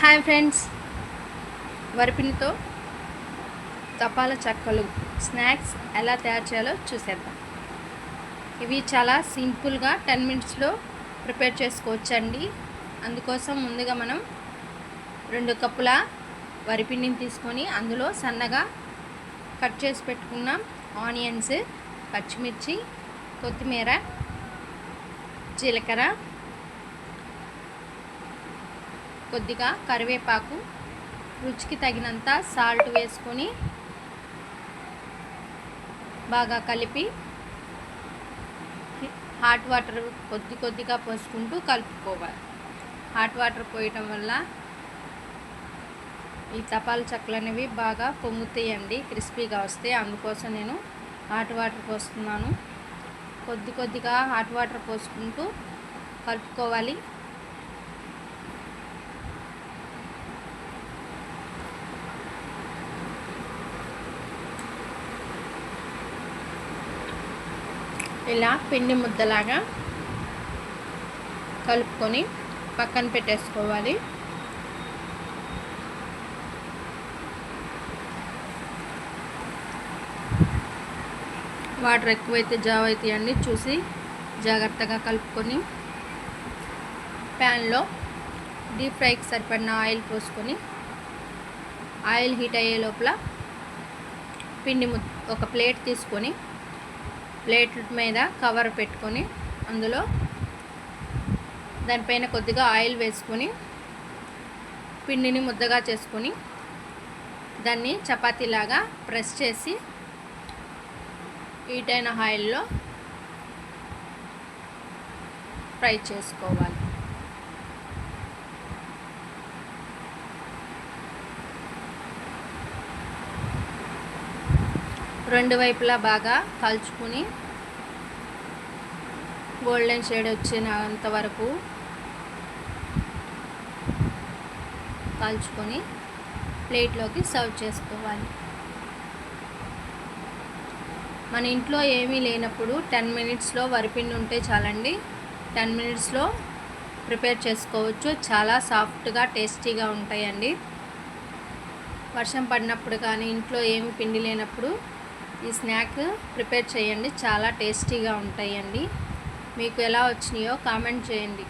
Hi friends, వరిపిండితో తపాల చెక్కలు snacks ఎలా తయారు చేయాలో చూసేద్దాం. ఇవి చాలా సింపుల్గా 10 మినిట్స్లో ప్రిపేర్ చేసుకోవచ్చండి. అందుకోసం ముందుగా మనం 2 కప్పుల వరిపిండిని తీసుకొని అందులో సన్నగా కట్ చేసి పెట్టుకున్న ఆనియన్స్, పచ్చిమిర్చి, కొత్తిమీర, జీలకర్ర, కొద్దిగా కరివేపాకు, రుచికి తగినంత సాల్ట్ వేసుకొని బాగా కలిపి హాట్ వాటర్ కొద్దిగా పోసుకుంటూ కలుపుకోవాలి. హాట్ వాటర్ పోయటం వల్ల ఈ తపాల చెక్కలు అనేవి బాగా పొంగుతాయండి, క్రిస్పీగా వస్తాయి. అందుకోసం నేను హాట్ వాటర్ పోస్తున్నాను. కొద్దిగా హాట్ వాటర్ పోసుకుంటూ కలుపుకోవాలి. ఇలా పిండి ముద్దలాగా కలుపుకొని పక్కన పెట్టేసుకోవాలి. వాటర్ ఎక్కువైతే జావ అవుతాయండి, చూసి జాగ్రత్తగా కలుపుకొని ప్యాన్లో డీప్ ఫ్రైకి సరిపడిన ఆయిల్ పోసుకొని ఆయిల్ హీట్ అయ్యే లోపల ఒక ప్లేట్ తీసుకొని ప్లేట్ మీద కవర్ పెట్టుకొని అందులో దానిపైన కొద్దిగా ఆయిల్ వేసుకొని పిండిని ముద్దగా చేసుకొని దాన్ని చపాతీలాగా ప్రెస్ చేసి హీట్ అయిన ఆయిల్లో ఫ్రై చేసుకోవాలి. రెండు వైపులా బాగా కాల్చుకొని గోల్డెన్ షేడ్ వచ్చినంత వరకు కాల్చుకొని ప్లేట్లోకి సర్వ్ చేసుకోవాలి. మన ఇంట్లో ఏమీ లేనప్పుడు 10 మినిట్స్లో వరిపిండి ఉంటే చాలండి. 10 మినిట్స్లో ప్రిపేర్ చేసుకోవచ్చు. చాలా సాఫ్ట్గా టేస్టీగా ఉంటాయండి. వర్షం పడినప్పుడు కానీ ఇంట్లో ఏమి పిండి లేనప్పుడు ఈ స్నాక్ ప్రిపేర్ చేయండి, చాలా టేస్టీగా ఉంటాయండి. మీకు ఎలా వచ్చినాయో కామెంట్ చేయండి.